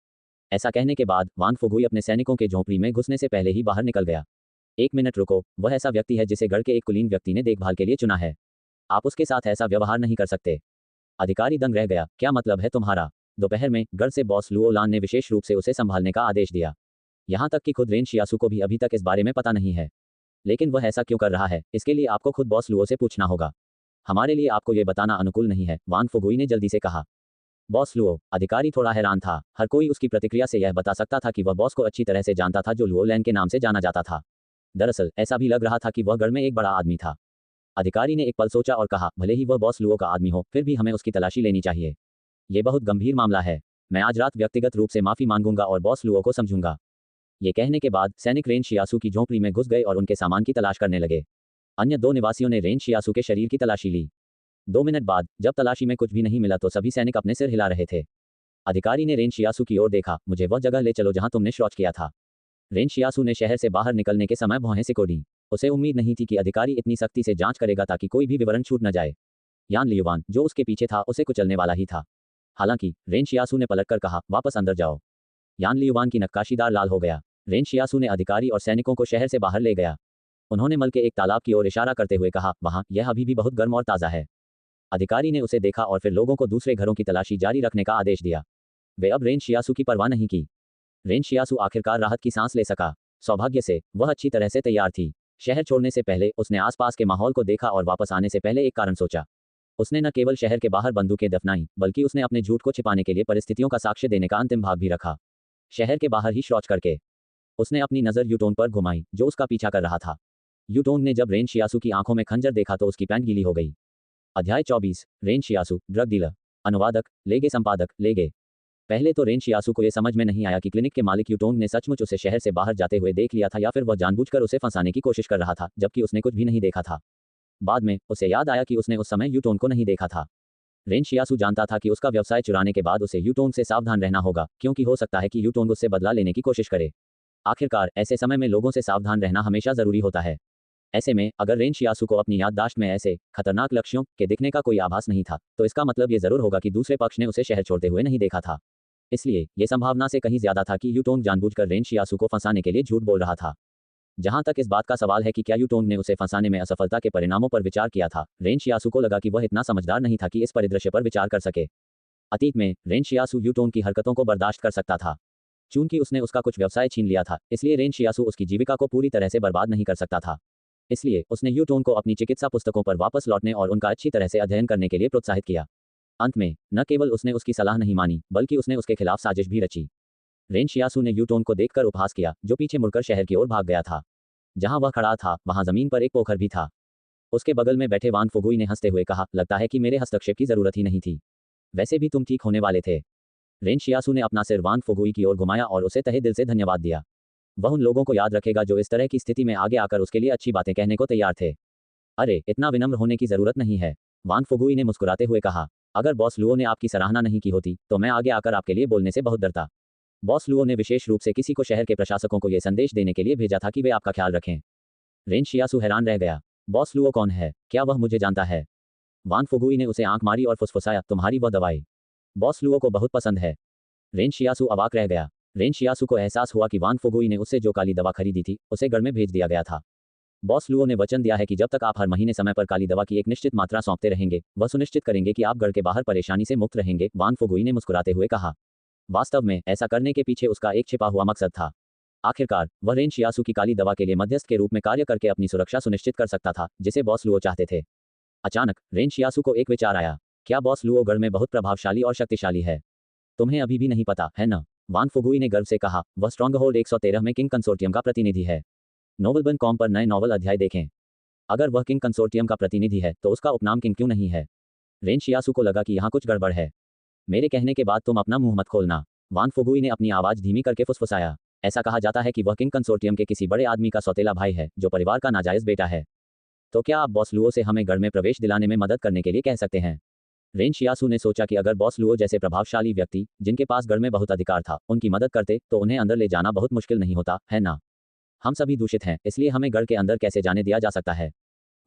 ऐसा कहने के बाद वांग फुगुई अपने सैनिकों के झोंपड़ी में घुसने से पहले ही बाहर निकल गया। 1 मिनट रुको, वह ऐसा व्यक्ति है जिसे गढ़ के एक कुलीन व्यक्ति ने देखभाल के लिए चुना है। आप उसके साथ ऐसा व्यवहार नहीं कर सकते। अधिकारी दंग रह गया, क्या मतलब है तुम्हारा? दोपहर में गढ़ से बॉस लुओलान ने विशेष रूप से उसे संभालने का आदेश दिया। यहाँ तक कि खुद रेन शियासू को भी अभी तक इस बारे में पता नहीं है। लेकिन वह ऐसा क्यों कर रहा है, इसके लिए आपको खुद बॉस लुओ से पूछना होगा। हमारे लिए आपको ये बताना अनुकूल नहीं है, वांग फुगुई ने जल्दी से कहा। Boss Luo? अधिकारी थोड़ा हैरान था। हर कोई उसकी प्रतिक्रिया से यह बता सकता था कि वह बॉस को अच्छी तरह से जानता था जो लुओलैन के नाम से जाना जाता था। दरअसल ऐसा भी लग रहा था कि वह गढ़ में एक बड़ा आदमी था। अधिकारी ने एक पल सोचा और कहा, भले ही वह बॉस लुओ का आदमी हो, फिर भी हमें उसकी तलाशी लेनी चाहिए। ये बहुत गंभीर मामला है। मैं आज रात व्यक्तिगत रूप से माफी मांगूंगा और बॉस लुओ को समझूंगा। ये कहने के बाद सैनिक रेन शियासू की झोंपड़ी में घुस गए और उनके सामान की तलाश करने लगे। अन्य 2 निवासियों ने रेन शियासू के शरीर की तलाशी ली। 2 मिनट बाद जब तलाशी में कुछ भी नहीं मिला तो सभी सैनिक अपने सिर हिला रहे थे। अधिकारी ने रेन शियासू की ओर देखा, मुझे वह जगह ले चलो जहां तुमने शौच किया था। रेन शियासू ने शहर से बाहर निकलने के समय भौहें सिकोड़ी। उसे उम्मीद नहीं थी कि अधिकारी इतनी सख्ती से जांच करेगा ताकि कोई भी विवरण छूट न जाए। यान लियुवान जो उसके पीछे था उसे कुचलने वाला ही था। हालांकि रेन शियासू ने पलटकर कहा, वापस अंदर जाओ। यान लियुवान की नक्काशीदार लाल हो गया। रेन शियासू ने अधिकारी और सैनिकों को शहर से बाहर ले गया। उन्होंने मल के एक तालाब की ओर इशारा करते हुए कहा, वहां यह अभी भी बहुत गर्म और ताज़ा है। अधिकारी ने उसे देखा और फिर लोगों को दूसरे घरों की तलाशी जारी रखने का आदेश दिया। वे अब रेन शियासू की परवाह नहीं की। रेन शियासू आखिरकार राहत की सांस ले सका। सौभाग्य से वह अच्छी तरह से तैयार थी। शहर छोड़ने से पहले उसने आसपास के माहौल को देखा और वापस आने से पहले एक कारण सोचा। उसने न केवल शहर के बाहर बंदूकें दफनाई, बल्कि उसने अपने झूठ को छिपाने के लिए परिस्थितियों का साक्ष्य देने का अंतिम भाग भी रखा। शहर के बाहर ही शौच करके उसने अपनी नज़र यूटोन पर घुमाई, जो उसका पीछा कर रहा था। यूटोन ने जब रेन शियासू की आंखों में खंजर देखा तो उसकी पैंट गीली हो गई। अध्याय 24। Ren Shiyasu, drug dealer. अनुवादक, लेगे संपादक, लेगे। पहले तो रेन शियासू को यह समझ में नहीं आया कि क्लिनिक के मालिक यूटोंग ने सचमुच उसे शहर से बाहर जाते हुए देख लिया था या फिर वह जानबूझकर उसे फंसाने की कोशिश कर रहा था, जबकि उसने कुछ भी नहीं देखा था। बाद में उसे याद आया कि उसने उस समय यूटोंग को नहीं देखा था। रेन शियासू जानता था कि उसका व्यवसाय चुराने के बाद उसे यूटोंग से सावधान रहना होगा, क्योंकि हो सकता है कि यूटोंग उससे बदला लेने की कोशिश करे। आखिरकार ऐसे समय में लोगों से सावधान रहना हमेशा जरूरी होता है। ऐसे में अगर रेन शियासू को अपनी याददाश्त में ऐसे खतरनाक लक्ष्यों के दिखने का कोई आभास नहीं था, तो इसका मतलब ये जरूर होगा कि दूसरे पक्ष ने उसे शहर छोड़ते हुए नहीं देखा था। इसलिए यह संभावना से कहीं ज्यादा था कि यूटोंग जानबूझकर रेन शियासू को फंसाने के लिए झूठ बोल रहा था। जहां तक इस बात का सवाल है कि क्या यूटोंग ने उसे फंसाने में असफलता के परिणामों पर विचार किया था, रेन शियासू को लगा कि वह इतना समझदार नहीं था कि इस परिदृश्य पर विचार कर सके। अतीत में रेन शियासू यूटोंग की हरकतों को बर्दाश्त कर सकता था। चूंकि उसने उसका कुछ व्यवसाय छीन लिया था, इसलिए रेन शियासू उसकी जीविका को पूरी तरह से बर्बाद नहीं कर सकता था। इसलिए उसने यूटोंग को अपनी चिकित्सा पुस्तकों पर वापस लौटने और उनका अच्छी तरह से अध्ययन करने के लिए प्रोत्साहित किया। अंत में न केवल उसने उसकी सलाह नहीं मानी, बल्कि उसने उसके खिलाफ साजिश भी रची। रेन शियासू ने यूटोंग को देखकर उपहास किया, जो पीछे मुड़कर शहर की ओर भाग गया था। जहां वह खड़ा था, वहां जमीन पर एक पोखर भी था। उसके बगल में बैठे वान फुगुई ने हंसते हुए कहा, लगता है कि मेरे हस्तक्षेप की जरूरत ही नहीं थी। वैसे भी तुम ठीक होने वाले थे। रेन शियासू ने अपना सिर वान फुगुई की ओर घुमाया और उसे तहे दिल से धन्यवाद दिया। वह उन लोगों को याद रखेगा जो इस तरह की स्थिति में आगे आकर उसके लिए अच्छी बातें कहने को तैयार थे। अरे, इतना विनम्र होने की जरूरत नहीं है, वान फुगुई ने मुस्कुराते हुए कहा। अगर बॉस लुओ ने आपकी सराहना नहीं की होती, तो मैं आगे आकर आपके लिए बोलने से बहुत डरता। बॉस लुओ ने विशेष रूप से किसी को शहर के प्रशासकों को यह संदेश देने के लिए भेजा था कि वे आपका ख्याल रखें। रेन शियासू हैरान रह गया। बॉस लुओ कौन है? क्या वह मुझे जानता है? वान फुगुई ने उसे आंख मारी और फुसफुसाया, तुम्हारी वह दवाई बॉस लुओ को बहुत पसंद है। रेन शियासू अवाक रह गया। रेन शियासू को एहसास हुआ कि वान फुगुई ने उससे जो काली दवा खरीदी थी, उसे गढ़ में भेज दिया गया था। बॉस लुओ ने वचन दिया है कि जब तक आप हर महीने समय पर काली दवा की एक निश्चित मात्रा सौंपते रहेंगे, वह सुनिश्चित करेंगे कि आप गढ़ के बाहर परेशानी से मुक्त रहेंगे, वान फुगुई ने मुस्कुराते हुए कहा। वास्तव में ऐसा करने के पीछे उसका एक छिपा हुआ मकसद था। आखिरकार वह रेन शियासू की काली दवा के लिए मध्यस्थ के रूप में कार्य करके अपनी सुरक्षा सुनिश्चित कर सकता था, जिसे बॉस लुओ चाहते थे। अचानक रेन शियासू को एक विचार आया। क्या बॉस लुओ गढ़ में बहुत प्रभावशाली और शक्तिशाली है? तुम्हें अभी भी नहीं पता है न? वान फुगुई ने गर्व से कहा। वह स्ट्रॉन्गहोल्ड 113 में किंग कंसोर्टियम का प्रतिनिधि है। नोवेलबन.com पर नए नॉवल अध्याय देखें। अगर वह किंग कंसोर्टियम का प्रतिनिधि है, तो उसका उपनाम किंग क्यों नहीं है? रेन शियासू को लगा कि यहाँ कुछ गड़बड़ है। मेरे कहने के बाद तुम अपना मुंह मत खोलना, वान फुगुई ने अपनी आवाज धीमी करके फुसफुसाया। ऐसा कहा जाता है कि वह किंग कंसोर्टियम के किसी बड़े आदमी का सौतेला भाई है, जो परिवार का नाजायज बेटा है। तो क्या आप बॉस लुओ से हमें गढ़ में प्रवेश दिलाने में मदद करने के लिए कह सकते हैं? रेन शियासू ने सोचा कि अगर बॉस लुओ जैसे प्रभावशाली व्यक्ति, जिनके पास गढ़ में बहुत अधिकार था, उनकी मदद करते, तो उन्हें अंदर ले जाना बहुत मुश्किल नहीं होता, है ना? हम सभी दूषित हैं, इसलिए हमें गढ़ के अंदर कैसे जाने दिया जा सकता है?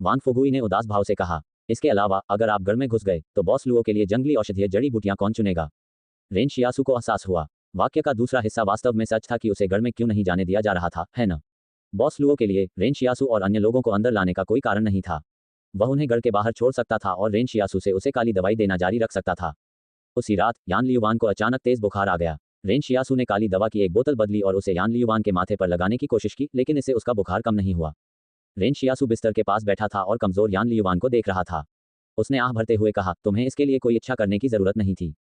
वान फुगुई ने उदास भाव से कहा। इसके अलावा अगर आप गढ़ में घुस गए, तो बॉस लुओ के लिए जंगली औषधीय जड़ी बूटियां कौन चुनेगा? रेन शियासू को एहसास हुआ। वाक्य का दूसरा हिस्सा वास्तव में सच था कि उसे गढ़ में क्यों नहीं जाने दिया जा रहा था, है न? बॉस लुओ के लिए रेन शियासू और अन्य लोगों को अंदर लाने का कोई कारण नहीं था। वह उन्हें गढ़ के बाहर छोड़ सकता था और रेन शियासू से उसे काली दवाई देना जारी रख सकता था। उसी रात यान लियुवान को अचानक तेज बुखार आ गया। रेन शियासू ने काली दवा की एक बोतल बदली और उसे यान लियुवान के माथे पर लगाने की कोशिश की, लेकिन इससे उसका बुखार कम नहीं हुआ। रेन शियासू बिस्तर के पास बैठा था और कमजोर यान लियुवान को देख रहा था। उसने आह भरते हुए कहा, तुम्हें इसके लिए कोई इच्छा करने की जरूरत नहीं थी।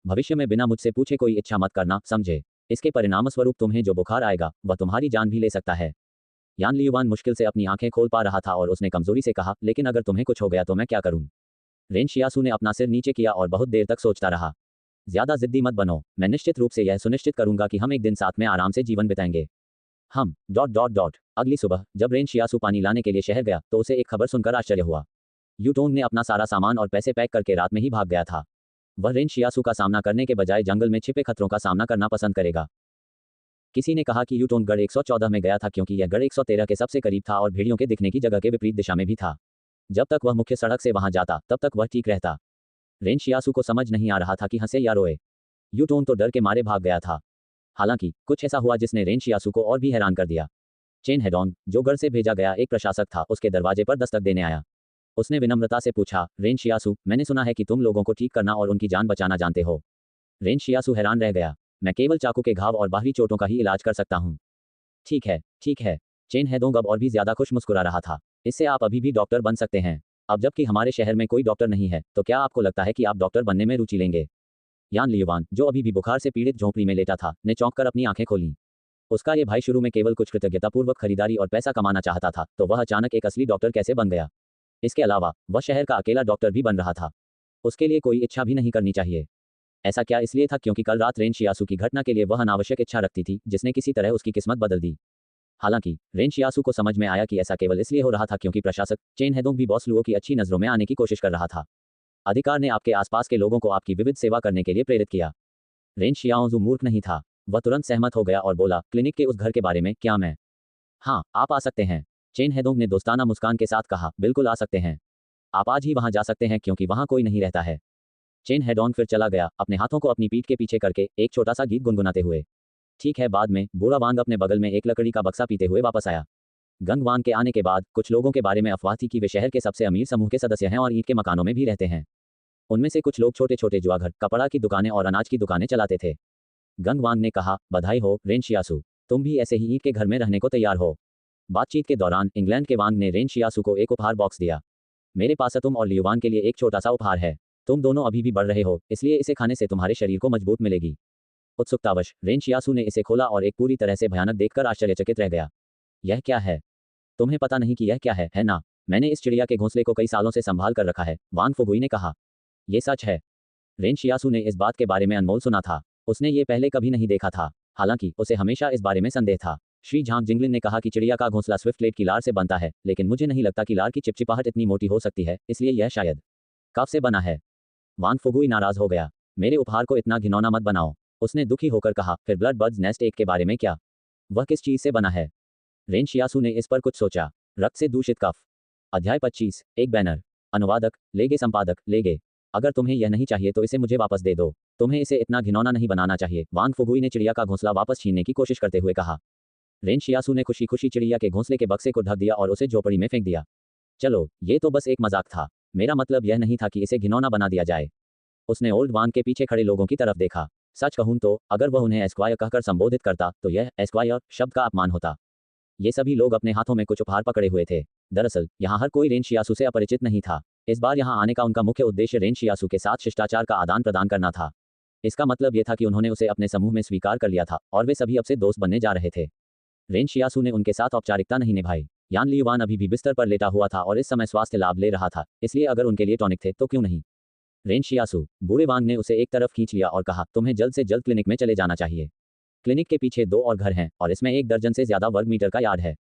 भविष्य में बिना मुझसे पूछे कोई इच्छा मत करना, समझे? इसके परिणामस्वरूप तुम्हें जो बुखार आएगा, वह तुम्हारी जान भी ले सकता है। यान लियुवान मुश्किल से अपनी आंखें खोल पा रहा था और उसने कमजोरी से कहा, लेकिन अगर तुम्हें कुछ हो गया तो मैं क्या करूं? रेन शियासू ने अपना सिर नीचे किया और बहुत देर तक सोचता रहा। ज्यादा जिद्दी मत बनो, मैं निश्चित रूप से यह सुनिश्चित करूंगा कि हम एक दिन साथ में आराम से जीवन बिताएंगे। हम अगली सुबह जब रेन शियासू पानी लाने के लिए शहर गया, तो उसे एक खबर सुनकर आश्चर्य हुआ। यूटोंग ने अपना सारा सामान और पैसे पैक करके रात में ही भाग गया था। वह रेन शियासू का सामना करने के बजाय जंगल में छिपे खतरों का सामना करना पसंद करेगा। किसी ने कहा कि यूटोंग गढ़ 114 में गया था क्योंकि यह गढ़ 113 के सबसे करीब था और भेड़ियों के दिखने की जगह के विपरीत दिशा में भी था। जब तक वह मुख्य सड़क से वहां जाता, तब तक वह ठीक रहता। रेन शियासू को समझ नहीं आ रहा था कि हंसे या रोए। यूटोंग तो डर के मारे भाग गया था। हालांकि कुछ ऐसा हुआ जिसने रेन शियासू को और भी हैरान कर दिया। चेन हेडोंग, जो गढ़ से भेजा गया एक प्रशासक था, उसके दरवाजे पर दस्तक देने आया। उसने विनम्रता से पूछा, रेन शियासू, मैंने सुना है कि तुम लोगों को ठीक करना और उनकी जान बचाना जानते हो। रेन शियासू हैरान रह गया। मैं केवल चाकू के घाव और बाहरी चोटों का ही इलाज कर सकता हूँ। ठीक है, ठीक है। चेन हेदोंग अब और भी ज्यादा खुश मुस्कुरा रहा था। इससे आप अभी भी डॉक्टर बन सकते हैं। अब जबकि हमारे शहर में कोई डॉक्टर नहीं है, तो क्या आपको लगता है कि आप डॉक्टर बनने में रुचि लेंगे? यान लियुवान, जो अभी भी बुखार से पीड़ित झोंपड़ी में लेटा था, ने चौंक कर अपनी आंखें खोलीं। उसका ये भाई शुरू में केवल कुछ कृतज्ञतापूर्वक खरीदारी और पैसा कमाना चाहता था, तो वह अचानक एक असली डॉक्टर कैसे बन गया? इसके अलावा वह शहर का अकेला डॉक्टर भी बन रहा था। उसके लिए कोई इच्छा भी नहीं करनी चाहिए। ऐसा क्या इसलिए था क्योंकि कल रात रेन शियासु की घटना के लिए वह अनावश्यक इच्छा रखती थी, जिसने किसी तरह उसकी किस्मत बदल दी। हालांकि रेन शियासु को समझ में आया कि ऐसा केवल इसलिए हो रहा था क्योंकि प्रशासक चेन हेदोंग भी बॉस लुओ की अच्छी नज़रों में आने की कोशिश कर रहा था। अधिकार ने आपके आसपास के लोगों को आपकी विविध सेवा करने के लिए प्रेरित किया। रेन शियाओजू मूर्ख नहीं था। वह तुरंत सहमत हो गया और बोला, क्लिनिक के उस घर के बारे में क्या मैं? हाँ, आप आ सकते हैं। चेन हेदोंग ने दोस्ताना मुस्कान के साथ कहा, बिल्कुल आ सकते हैं। आप आज ही वहां जा सकते हैं क्योंकि वहां कोई नहीं रहता है। चेन हेडोंग फिर चला गया, अपने हाथों को अपनी पीठ के पीछे करके एक छोटा सा गीत गुनगुनाते हुए। ठीक है, बाद में बूढ़ा वांग अपने बगल में एक लकड़ी का बक्सा पीते हुए वापस आया। गंग वांग के आने के बाद कुछ लोगों के बारे में अफवाह थी कि वे शहर के सबसे अमीर समूह के सदस्य हैं और ईंट के मकानों में भी रहते हैं। उनमें से कुछ लोग छोटे छोटे जुआघर, कपड़ा की दुकानें और अनाज की दुकानें चलाते थे। गंग वांग ने कहा, बधाई हो रेन शियासु, तुम भी ऐसे ही ईंट के घर में रहने को तैयार हो। बातचीत के दौरान इंग्लैंड के वांग ने रेन शियासु को एक उपहार बॉक्स दिया। मेरे पास तुम और लियुवान के लिए एक छोटा सा उपहार है। तुम दोनों अभी भी बढ़ रहे हो, इसलिए इसे खाने से तुम्हारे शरीर को मजबूत मिलेगी। उत्सुकतावश रेन शियासु ने इसे खोला और एक पूरी तरह से भयानक देखकर आश्चर्यचकित रह गया। यह क्या है? तुम्हें पता नहीं कि यह क्या है ना? मैंने इस चिड़िया के घोंसले को कई सालों से संभाल कर रखा है, वांग फुगुई ने कहा। ये सच है। रेन शियासु ने इस बात के बारे में अनमोल सुना था। उसने ये पहले कभी नहीं देखा था। हालांकि उसे हमेशा इस बारे में संदेह था। श्री झांग जिंगलिन ने कहा कि चिड़िया का घोंसला स्विफ्टलेट की लार से बनता है, लेकिन मुझे नहीं लगता कि लार की चिपचिपाहट इतनी मोटी हो सकती है, इसलिए यह शायद कफ से बना है। वांग फुगुई नाराज हो गया। मेरे उपहार को इतना घिनौना मत बनाओ, उसने दुखी होकर कहा। फिर ब्लड बर्ड्स नेस्ट एग के बारे में क्या? वह किस चीज से बना है? रेन शियासु ने इस पर कुछ सोचा। रक्त से दूषित कफ। अध्याय 25, एक बैनर। अनुवादक लेगे, संपादक लेगे। अगर तुम्हें यह नहीं चाहिए तो इसे मुझे वापस दे दो। तुम्हें इसे इतना घिनौना नहीं बनाना चाहिए, वांग फुगुई ने चिड़िया का घोंसला वापस छीनने की कोशिश करते हुए कहा। रेन शियासु ने खुशी खुशी चिड़िया के घोंसले के बक्से को ढक दिया और उसे झोपड़ी में फेंक दिया। चलो, ये तो बस एक मजाक था। मेरा मतलब यह नहीं था कि इसे घिनौना बना दिया जाए। उसने ओल्ड वांग के पीछे खड़े लोगों की तरफ देखा। सच कहूं तो अगर वह उन्हें एस्क्वायर कहकर संबोधित करता तो यह एस्क्वायर शब्द का अपमान होता। ये सभी लोग अपने हाथों में कुछ उपहार पकड़े हुए थे। दरअसल यहाँ हर कोई रेन शियासु से अपरिचित नहीं था। इस बार यहाँ आने का उनका मुख्य उद्देश्य रेन शियासु के साथ शिष्टाचार का आदान प्रदान करना था। इसका मतलब यह था कि उन्होंने उसे अपने समूह में स्वीकार कर लिया था और वे सभी अब से दोस्त बनने जा रहे थे। रेन शियासु ने उनके साथ औपचारिकता नहीं निभाई। यान लियुवान अभी भी बिस्तर पर लेटा हुआ था और इस समय स्वास्थ्य लाभ ले रहा था, इसलिए अगर उनके लिए टॉनिक थे तो क्यों नहीं? रेन शियासु, बूढ़े वांग ने उसे एक तरफ खींच लिया और कहा, तुम्हें जल्द से जल्द क्लिनिक में चले जाना चाहिए। क्लिनिक के पीछे 2 और घर हैं और इसमें 1 दर्जन से ज्यादा वर्ग मीटर का यार्ड है।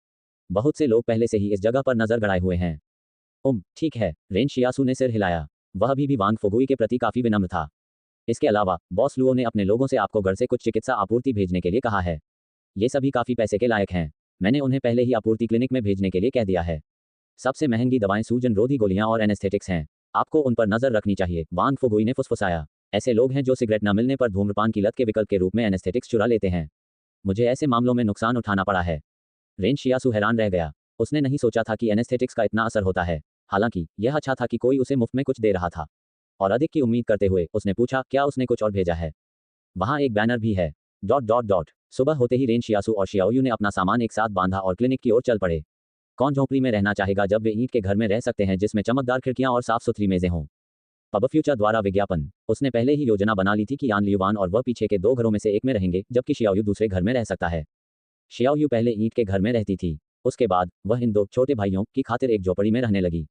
बहुत से लोग पहले से ही इस जगह पर नजर गड़ाए हुए हैं। ठीक है, रेन शियासु ने सिर हिलाया। वह अभी भी वांग फुगुई के प्रति काफी विनम्र था। इसके अलावा बॉस लुओ ने अपने लोगों से आपको घर से कुछ चिकित्सा आपूर्ति भेजने के लिए कहा है। ये सभी काफी पैसे के लायक हैं। मैंने उन्हें पहले ही आपूर्ति क्लिनिक में भेजने के लिए कह दिया है। सबसे महंगी दवाएं सूजन रोधी गोलियां और एनेस्थेटिक्स हैं। आपको उन पर नजर रखनी चाहिए, वांग फुगुई ने फुसफुसाया। ऐसे लोग हैं जो सिगरेट न मिलने पर धूम्रपान की लत के विकल्प के रूप में एनेस्थेटिक्स चुरा लेते हैं। मुझे ऐसे मामलों में नुकसान उठाना पड़ा है। रेन शियासु हैरान रह गया। उसने नहीं सोचा था कि एनेस्थेटिक्स का इतना असर होता है। हालांकि यह अच्छा था कि कोई उसे मुफ्त में कुछ दे रहा था। और अधिक की उम्मीद करते हुए उसने पूछा, क्या उसने कुछ और भेजा है? वहां एक बैनर भी है। ... सुबह होते ही रेन शियासु और शियाओयू ने अपना सामान एक साथ बांधा और क्लिनिक की ओर चल पड़े। कौन झोंपड़ी में रहना चाहेगा जब वे ईंट के घर में रह सकते हैं जिसमें चमकदार खिड़कियां और साफ सुथरी मेजें हों? पब फ्यूचर द्वारा विज्ञापन। उसने पहले ही योजना बना ली थी कि यान लियुवान और वह पीछे के 2 घरों में से एक में रहेंगे, जबकि शियाओयू दूसरे घर में रह सकता है। शियाओयू पहले ईंट के घर में रहती थी। उसके बाद वह इन 2 छोटे भाइयों की खातिर एक झोपड़ी में रहने लगी।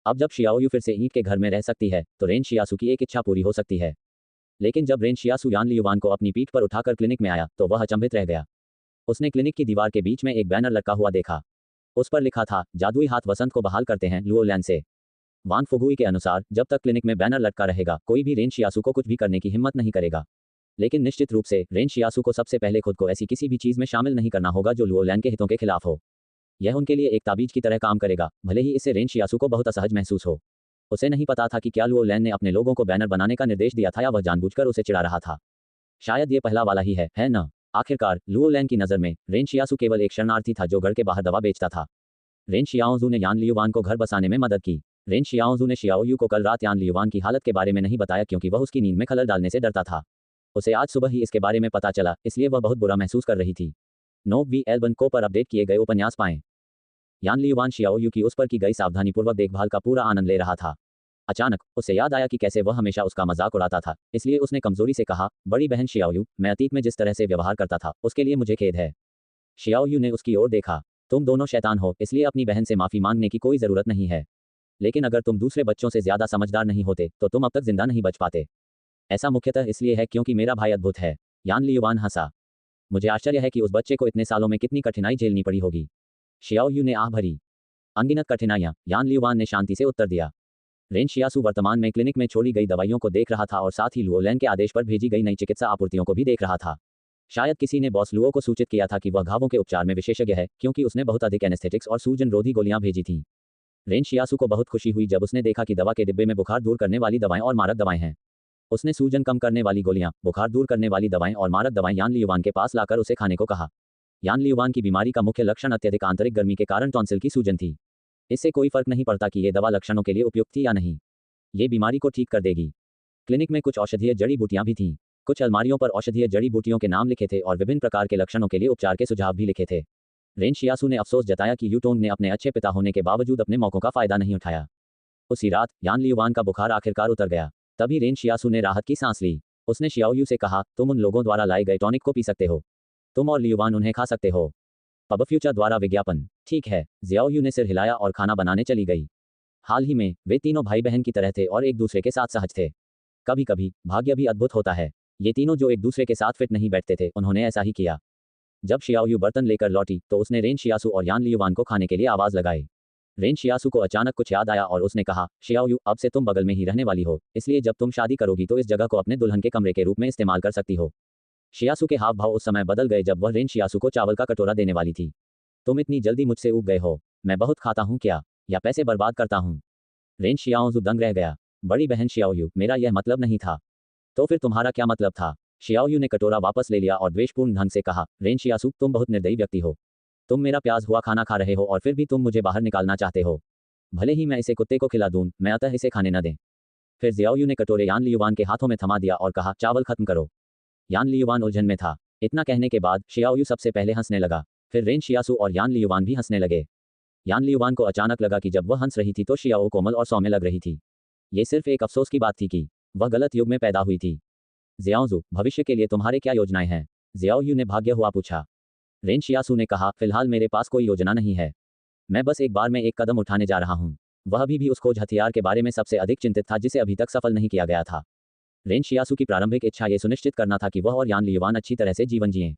अब जब शियाओयू फिर से ईंट के घर में रह सकती है तो रेन शियासु की एक इच्छा पूरी हो सकती है। लेकिन जब रेन शियासु यान लियुवान को अपनी पीठ पर उठाकर क्लिनिक में आया तो वह अचंभित रह गया। उसने क्लिनिक की दीवार के बीच में एक बैनर लटका हुआ देखा। उस पर लिखा था, जादुई हाथ वसंत को बहाल करते हैं लुओ लैन से। वांग फुगुई के अनुसार जब तक क्लिनिक में बैनर लटका रहेगा कोई भी रेन शियासु को कुछ भी करने की हिम्मत नहीं करेगा। लेकिन निश्चित रूप से रेन शियासु को सबसे पहले खुद को ऐसी किसी भी चीज में शामिल नहीं करना होगा जो लुओ लैन के हितों के खिलाफ हो। यह उनके लिए एक ताबीज की तरह काम करेगा, भले ही इससे रेन शियासु को बहुत असहज महसूस हो। उसे नहीं पता था कि क्या लुओ लैन ने अपने लोगों को बैनर बनाने का निर्देश दिया था या वह जानबूझकर उसे चिढ़ा रहा था। शायद ये पहला वाला ही है ना? आखिरकार लुओ लैन की नज़र में रेन शियासु केवल एक शरणार्थी था जो घर के बाहर दवा बेचता था। रेन शियाओजू ने यान लियुवान को घर बसाने में मदद की। रेन शियाओजू ने शियाओयू को कल रात यान लियुवान की हालत के बारे में नहीं बताया क्योंकि वह उसकी नींद में खलल डालने से डरता था। उसे आज सुबह ही इसके बारे में पता चला, इसलिए वह बहुत बुरा महसूस कर रही थी। नोव वी एल्बन को पर अपडेट किए गए उपन्यास पाएं। यान लियुआन शियाओयू की उस पर की गई सावधानीपूर्वक देखभाल का पूरा आनंद ले रहा था। अचानक उसे याद आया कि कैसे वह हमेशा उसका मजाक उड़ाता था, इसलिए उसने कमजोरी से कहा, बड़ी बहन शियाओयू, मैं अतीत में जिस तरह से व्यवहार करता था उसके लिए मुझे खेद है। शियाओयू ने उसकी ओर देखा। तुम दोनों शैतान हो, इसलिए अपनी बहन से माफी मांगने की कोई जरूरत नहीं है। लेकिन अगर तुम दूसरे बच्चों से ज्यादा समझदार नहीं होते तो तुम अब तक जिंदा नहीं बच पाते। ऐसा मुख्यतः इसलिए है क्योंकि मेरा भाई अद्भुत है। यान लियुआन हंसा। मुझे आश्चर्य है कि उस बच्चे को इतने सालों में कितनी कठिनाई झेलनी पड़ी होगी। शियाओयू ने आह भरी। अनगिनत कठिनाइयां, यान लियुआन ने शांति से उत्तर दिया। रेन शियासु वर्तमान में क्लिनिक में छोड़ी गई दवाइयों को देख रहा था और साथ ही लुओलैन के आदेश पर भेजी गई नई चिकित्सा आपूर्तियों को भी देख रहा था। शायद किसी ने बॉस लुओ को सूचित किया था कि वह घावों के उपचार में विशेषज्ञ है, क्योंकि उसने बहुत अधिक एनेस्थेटिक्स और सूजन रोधी गोलियां भेजी थीं। रेन शियासु को बहुत खुशी हुई जब उसने देखा कि दवा के डिब्बे में बुखार दूर करने वाली दवाएं और मारक दवाएं हैं। उसने सूजन कम करने वाली गोलियां, बुखार दूर करने वाली दवाएं और मारक दवाएं यान लियुआन के पास लाकर उसे खाने को कहा। यान लियुआन की बीमारी का मुख्य लक्षण अत्यधिक आंतरिक गर्मी के कारण टॉन्सिल की सूजन थी। इससे कोई फर्क नहीं पड़ता कि ये दवा लक्षणों के लिए उपयुक्त थी या नहीं, ये बीमारी को ठीक कर देगी। क्लिनिक में कुछ औषधीय जड़ी बूटियां भी थीं। कुछ अलमारियों पर औषधीय जड़ी बूटियों के नाम लिखे थे और विभिन्न प्रकार के लक्षणों के लिए उपचार के सुझाव भी लिखे थे। रेन शियासु ने अफसोस जताया कि यूटोंग ने अपने अच्छे पिता होने के बावजूद अपने मौकों का फायदा नहीं उठाया। उसी रात यान लियुआन का बुखार आखिरकार उतर गया। तभी रेन शियासु ने राहत की सांस ली। उसने शियाओयू से कहा, तुम उन लोगों द्वारा लाए गए टॉनिक को पी सकते हो। तुम और लियुआन उन्हें खा सकते हो। पब फ्यूचर द्वारा विज्ञापन। ठीक है, जियाओयू ने सिर हिलाया और खाना बनाने चली गई। हाल ही में वे तीनों भाई बहन की तरह थे और एक दूसरे के साथ सहज थे। कभी कभी भाग्य भी अद्भुत होता है। ये तीनों जो एक दूसरे के साथ फिट नहीं बैठते थे, उन्होंने ऐसा ही किया। जब शियाओयू बर्तन लेकर लौटी तो उसने रेन शियासु और यान लियुआन को खाने के लिए आवाज लगाई। रेन शियासु को अचानक कुछ याद आया और उसने कहा, शियाओयू, अब से तुम बगल में ही रहने वाली हो, इसलिए जब तुम शादी करोगी तो इस जगह को अपने दुल्हन के कमरे के रूप में इस्तेमाल कर सकती हो। शियासु के हाव भाव उस समय बदल गए जब वह रेन शियासु को चावल का कटोरा देने वाली थी। तुम इतनी जल्दी मुझसे ऊब गए हो। मैं बहुत खाता हूँ क्या, या पैसे बर्बाद करता हूँ? रेन शियाओजू दंग रह गया। बड़ी बहन शियाओयू, मेरा यह मतलब नहीं था। तो फिर तुम्हारा क्या मतलब था? शियाओयू ने कटोरा वापस ले लिया और द्वेषपूर्ण ढंग से कहा, रेन शियासु, तुम बहुत निर्दयी व्यक्ति हो। तुम मेरा प्याज हुआ खाना खा रहे हो और फिर भी तुम मुझे बाहर निकालना चाहते हो। भले ही मैं इसे कुत्ते को खिला दूं, मैं अतः इसे खाने न दें। फिर जियाओयू ने कटोरे यान लियुआन के हाथों में थमा दिया और कहा, चावल खत्म करो। यान लियुआन उलझन में था। इतना कहने के बाद शियाओयू सबसे पहले हंसने लगा। फिर रेन शियासु और यान लियुआन भी हंसने लगे। यान लियुआन को अचानक लगा कि जब वह हंस रही थी तो शियाओ कोमल और सौम्य लग रही थी। ये सिर्फ एक अफसोस की बात थी कि वह गलत युग में पैदा हुई थी। जियाओजू, भविष्य के लिए तुम्हारे क्या योजनाएं हैं? जियाओयू ने भाग्य हुआ पूछा। रेन शियासु ने कहा, फिलहाल मेरे पास कोई योजना नहीं है। मैं बस एक बार में एक कदम उठाने जा रहा हूँ। वह भी उस खोज हथियार के बारे में सबसे अधिक चिंतित था जिसे अभी तक सफल नहीं किया गया था। रेन शियासु की प्रारंभिक इच्छा ये सुनिश्चित करना था कि वह और यान लियुआन अच्छी तरह से जीवन जिएं।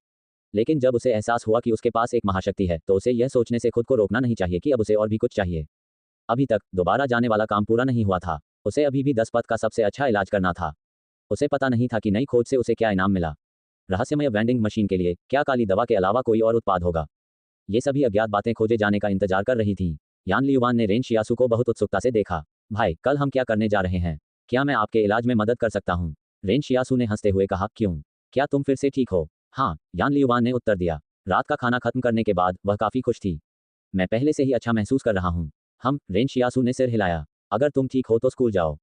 लेकिन जब उसे एहसास हुआ कि उसके पास एक महाशक्ति है तो उसे यह सोचने से खुद को रोकना नहीं चाहिए कि अब उसे और भी कुछ चाहिए। अभी तक दोबारा जाने वाला काम पूरा नहीं हुआ था। उसे अभी भी 10 पद का सबसे अच्छा इलाज करना था। उसे पता नहीं था कि नई खोज से उसे क्या इनाम मिला। रहस्यमय वेंडिंग मशीन के लिए क्या काली दवा के अलावा कोई और उत्पाद होगा? ये सभी अज्ञात बातें खोजे जाने का इंतजार कर रही थीं। यान लियुआन ने रेन शियासु को बहुत उत्सुकता से देखा। भाई, कल हम क्या करने जा रहे हैं? क्या मैं आपके इलाज में मदद कर सकता हूँ? रेन शियासु ने हंसते हुए कहा, क्यों? क्या तुम फिर से ठीक हो? हाँ, यान लियुआन ने उत्तर दिया। रात का खाना खत्म करने के बाद वह काफी खुश थी। मैं पहले से ही अच्छा महसूस कर रहा हूँ। रेन शियासु ने सिर हिलाया। अगर तुम ठीक हो तो स्कूल जाओ।